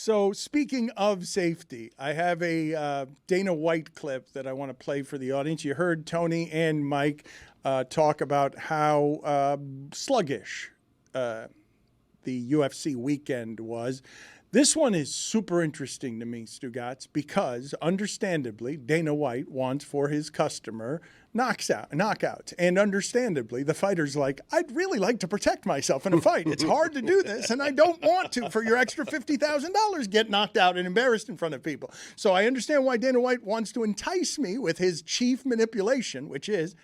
So speaking of safety, I have a Dana White clip that I want to play for the audience. You heard Tony and Mike talk about how sluggish the UFC weekend was. This one is super interesting to me, Stugotz, because understandably, Dana White wants for his customer knockouts. And understandably, the fighter's like, I'd really like to protect myself in a fight. It's hard to do this, and I don't want to, for your extra $50,000, get knocked out and embarrassed in front of people. So I understand why Dana White wants to entice me with his chief manipulation, which is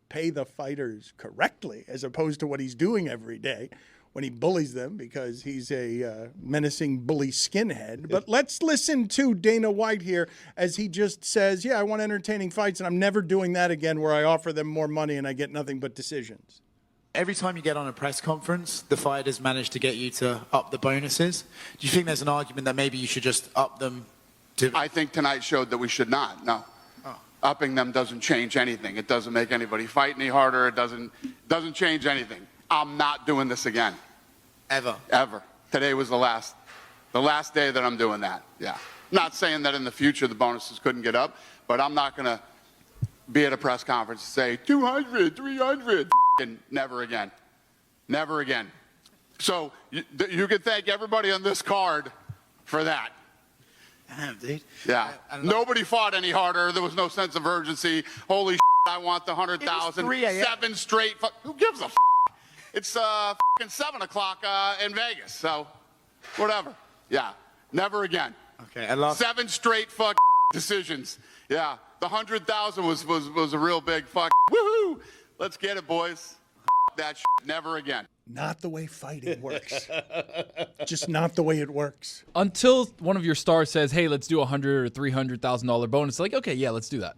pay the fighters correctly, as opposed to what he's doing every day when he bullies them because he's a menacing bully skinhead. But let's listen to Dana White here as he just says, yeah, I want entertaining fights, and I'm never doing that again where I offer them more money and I get nothing but decisions. Every time you get on a press conference, the fighters manage to get you to up the bonuses. Do you think there's an argument that maybe you should just up them to... I think tonight showed that we should not, no. Upping them doesn't change anything. It doesn't make anybody fight any harder. It doesn't change anything. I'm not doing this again. Ever? Ever. Today was the last day that I'm doing that, yeah. Not saying that in the future the bonuses couldn't get up, but I'm not going to be at a press conference and say 200, 300, and never again. Never again. So you can thank everybody on this card for that. Damn, dude. Yeah. Nobody fought any harder. There was no sense of urgency. Holy shit, I want the 100,000. 7 straight. Who gives a It's fucking 7 o'clock in Vegas, so whatever. Yeah. Never again. Okay. I love 7 straight decisions. Yeah. The 100,000 was a real big woohoo. Let's get it, boys. That never again. Not the way fighting works. Just not the way it works. Until one of your stars says, hey, let's do $100,000 or $300,000 bonus. Like, okay, yeah, let's do that.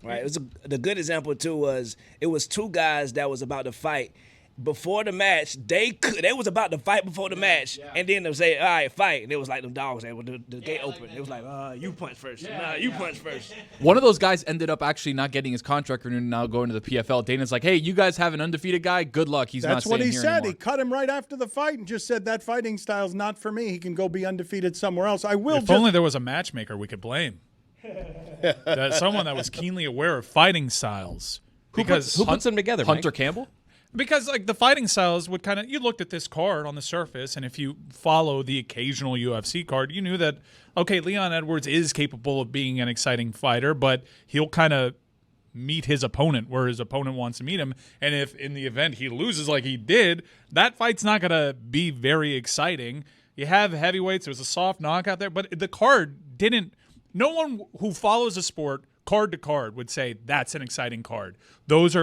Right. It was the good example, too, was it was 2 guys that was about to fight. Before the match, they was about to fight before the match, and then they say, all right, fight. And it was like them dogs, the gate opened. It was like, you punch first. Nah, you punch first. One of those guys ended up actually not getting his contract renewed and now going to the PFL. Dana's like, hey, you guys have an undefeated guy? Good luck. He's not staying here anymore. That's what he said. He cut him right after the fight and just said, that fighting style's not for me. He can go be undefeated somewhere else. If only there was a matchmaker we could blame. Someone that was keenly aware of fighting styles. Who puts them together, Hunter Mike? Campbell? Because like the fighting styles would kind of, you looked at this card on the surface, and if you follow the occasional UFC card, you knew that, okay, Leon Edwards is capable of being an exciting fighter, but he'll kind of meet his opponent where his opponent wants to meet him. And if in the event he loses like he did, that fight's not going to be very exciting. You have heavyweights, there was a soft knockout there, but the card didn't, no one who follows a sport card to card would say that's an exciting card. Those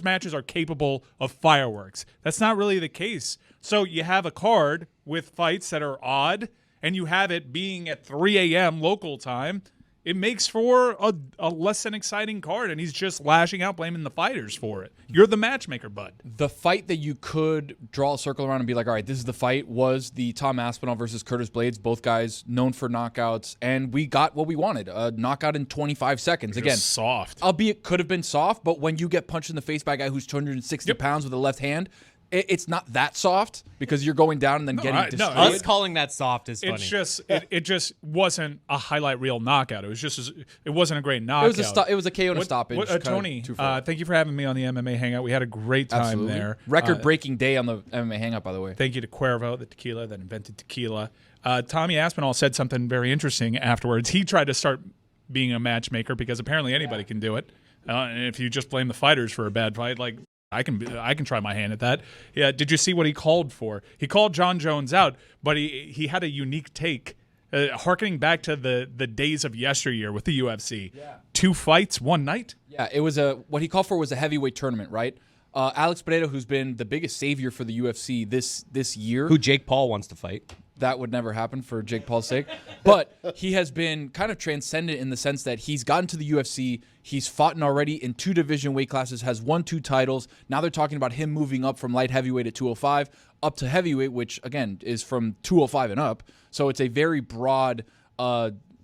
matches are capable of fireworks. That's not really the case. So you have a card with fights that are odd, and you have it being at 3 a.m. local time. It makes for a less than exciting card, and he's just lashing out, blaming the fighters for it. You're the matchmaker, bud. The fight that you could draw a circle around and be like, all right, this is the fight, was the Tom Aspinall versus Curtis Blaydes, both guys known for knockouts, and we got what we wanted, a knockout in 25 seconds. Again, soft. Albeit could have been soft, but when you get punched in the face by a guy who's 260 pounds with a left hand, it's not that soft because you're going down and then getting destroyed. Us calling that soft is funny. It's just it just wasn't a highlight reel knockout. It was just it wasn't a great knockout. It was a KO and a stoppage. Tony, thank you for having me on the MMA Hangout. We had a great time there. Record-breaking day on the MMA Hangout, by the way. Thank you to Cuervo, the tequila that invented tequila. Tommy Aspinall said something very interesting afterwards. He tried to start being a matchmaker because apparently anybody can do it. And if you just blame the fighters for a bad fight, like I can try my hand at that. Yeah, did you see what he called for? He called John Jones out, but he had a unique take, harkening back to the days of yesteryear with the UFC. Yeah. 2 fights, 1 night. Yeah, it was what he called for was a heavyweight tournament, right? Alex Pereira, who's been the biggest savior for the UFC this year, who Jake Paul wants to fight. That would never happen for Jake Paul's sake. But he has been kind of transcendent in the sense that he's gotten to the UFC. He's fought already in 2 division weight classes, has won 2 titles. Now they're talking about him moving up from light heavyweight at 205 up to heavyweight, which, again, is from 205 and up. So it's a very broad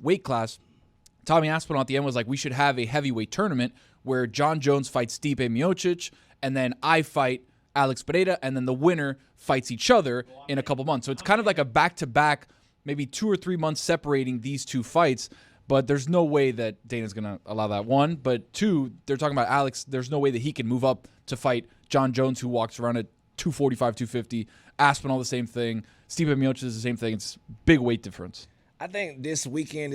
weight class. Tommy Aspinall at the end was like, we should have a heavyweight tournament where John Jones fights Stipe Miocic, and then I fight Alex Pereira, and then the winner fights each other in a couple months. So it's kind of like a back-to-back maybe 2 or 3 months separating these two fights. But there's no way that Dana's going to allow that, one. But two, they're talking about Alex. There's no way that he can move up to fight John Jones, who walks around at 245, 250. Aspinall, the same thing. Stipe Miocic is the same thing. It's big weight difference. I think this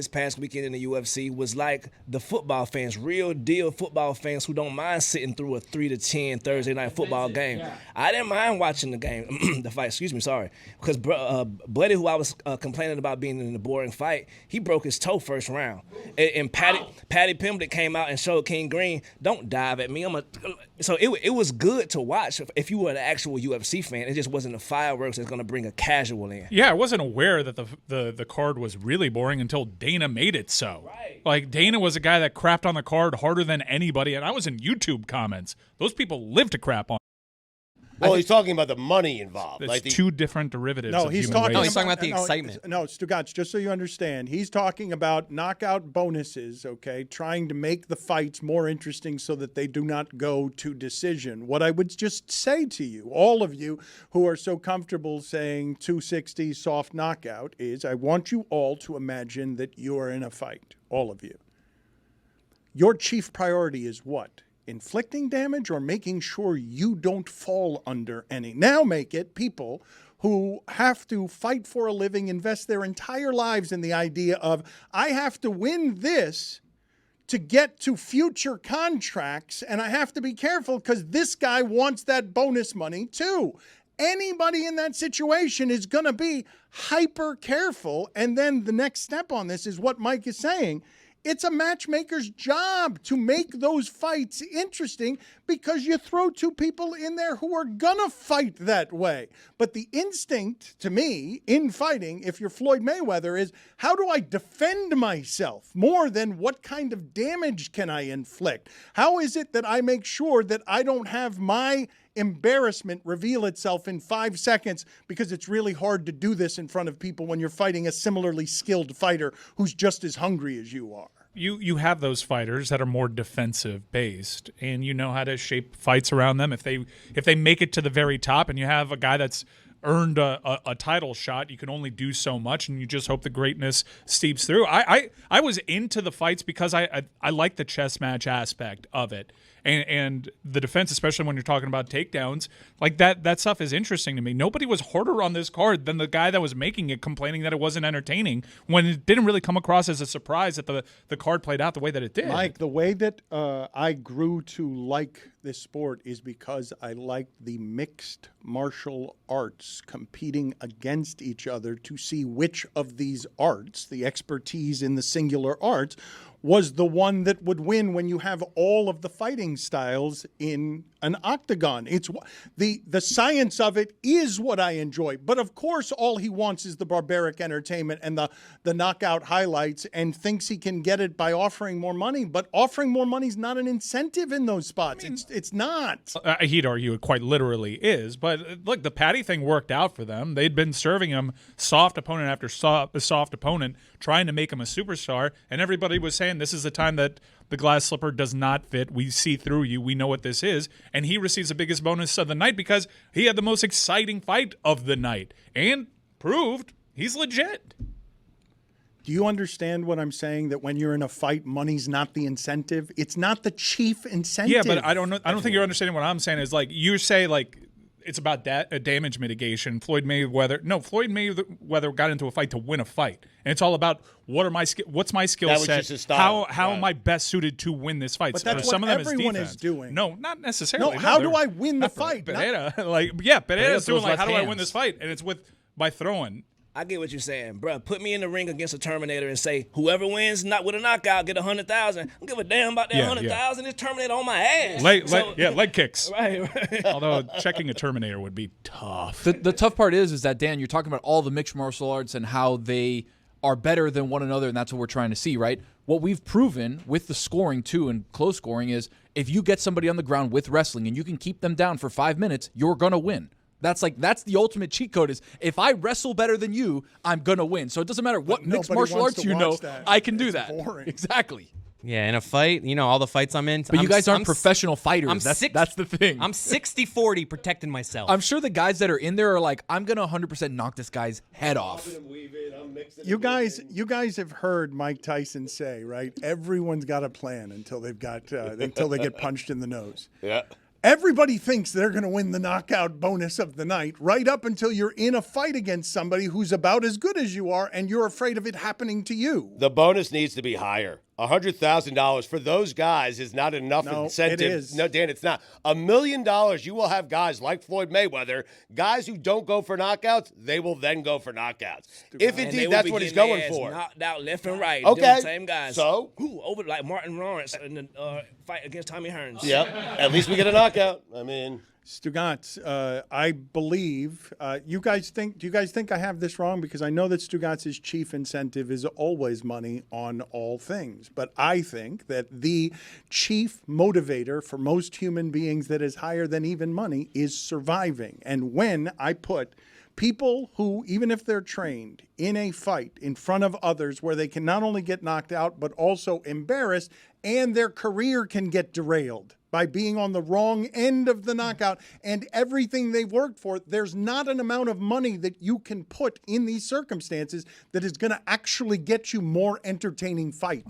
past weekend in the UFC was like the football fans, real deal football fans who don't mind sitting through a 3-10 Thursday night football game. Yeah. I didn't mind watching the game, the fight, because Buddy, who I was complaining about being in a boring fight, he broke his toe first round. And Patty Pimblett came out and showed King Green, don't dive at me. So it was good to watch if you were an actual UFC fan. It just wasn't the fireworks that's going to bring a casual in. Yeah, I wasn't aware that the card was really boring until Dana made it so. Right. Like, Dana was a guy that crapped on the card harder than anybody, and I was in YouTube comments. Those people live to crap on. Well, he's talking about the money involved. There's like two different derivatives No, of he's human talking. race. he's talking about the excitement. No, Stugotz, just so you understand, he's talking about knockout bonuses. Okay, trying to make the fights more interesting so that they do not go to decision. What I would just say to you, all of you who are so comfortable saying 260 soft knockout, is I want you all to imagine that you are in a fight. All of you. Your chief priority is what? Inflicting damage or making sure you don't fall under any. Now make it people who have to fight for a living, invest their entire lives in the idea of, I have to win this to get to future contracts, and I have to be careful because this guy wants that bonus money too. Anybody in that situation is going to be hyper careful. And then the next step on this is what Mike is saying. It's a matchmaker's job to make those fights interesting because you throw two people in there who are going to fight that way. But the instinct, to me, in fighting, if you're Floyd Mayweather, is how do I defend myself more than what kind of damage can I inflict? How is it that I make sure that I don't have my embarrassment reveal itself in 5 seconds, because it's really hard to do this in front of people when you're fighting a similarly skilled fighter who's just as hungry as you are. You have those fighters that are more defensive based, and you know how to shape fights around them. If they make it to the very top, and you have a guy that's earned a title shot, you can only do so much, and you just hope the greatness steeps through. I was into the fights because I like the chess match aspect of it. And the defense, especially when you're talking about takedowns, like that stuff is interesting to me. Nobody was harder on this card than the guy that was making it, complaining that it wasn't entertaining, when it didn't really come across as a surprise that the card played out the way that it did. Mike, the way that I grew to like this sport is because I liked the mixed martial arts competing against each other to see which of these arts, the expertise in the singular arts, was the one that would win when you have all of the fighting styles in an octagon. It's the science of it is what I enjoy. But of course, all he wants is the barbaric entertainment and the knockout highlights, and thinks he can get it by offering more money. But offering more money is not an incentive in those spots. I mean, it's not. He'd argue it quite literally is. But look, the Patty thing worked out for them. They'd been serving him soft opponent after soft opponent, trying to make him a superstar, and everybody was saying, this is the time that the glass slipper does not fit. We see through you. We know what this is. And he receives the biggest bonus of the night because he had the most exciting fight of the night and proved he's legit. Do you understand what I'm saying? That when you're in a fight, money's not the incentive. It's not the chief incentive. Yeah, but I don't know. I don't think you're understanding what I'm saying. Is like you say, like it's about damage mitigation. Floyd Mayweather got into a fight to win a fight, and it's all about what's my skill set. How am I best suited to win this fight? But that's some what of them everyone is is doing. No, not necessarily. No, how do I win the fight? Pereira's doing like, how do I win hands. this fight? And it's by throwing. I get what you're saying, bro. Put me in the ring against a Terminator and say, whoever wins not with a knockout get 100,000. I don't give a damn about that 100,000. It's Terminator on my ass. Leg kicks. Right. Although checking a Terminator would be tough. The tough part is that, Dan, you're talking about all the mixed martial arts and how they are better than one another, and that's what we're trying to see, right? What we've proven with the scoring, too, and close scoring is if you get somebody on the ground with wrestling and you can keep them down for 5 minutes, you're going to win. That's the ultimate cheat code is if I wrestle better than you, I'm going to win. So it doesn't matter what mixed martial arts you know, I can do that. Boring. Exactly. Yeah, in a fight, all the fights I'm in. But you guys aren't professional fighters. That's the thing. I'm 60-40 protecting myself. I'm sure the guys that are in there are like, I'm going to 100% knock this guy's head off. You guys have heard Mike Tyson say, right? Everyone's got a plan until they get punched in the nose. Yeah. Everybody thinks they're going to win the knockout bonus of the night right up until you're in a fight against somebody who's about as good as you are and you're afraid of it happening to you. The bonus needs to be higher. $100,000 for those guys is not enough incentive. It is. No, Dan, it's not. $1 million, you will have guys like Floyd Mayweather, guys who don't go for knockouts, they will then go for knockouts. If indeed that's what he's going for. Knocked out left and right. Okay. Them same guys. So? Over like Martin Lawrence in the fight against Tommy Hearns. Yep. At least we get a knockout. I mean, Stugotz, I believe, do you guys think I have this wrong? Because I know that Stugotz's chief incentive is always money on all things. But I think that the chief motivator for most human beings that is higher than even money is surviving. And when I put people who, even if they're trained, in a fight in front of others where they can not only get knocked out, but also embarrassed, and their career can get derailed by being on the wrong end of the knockout and everything they've worked for, there's not an amount of money that you can put in these circumstances that is going to actually get you more entertaining fight.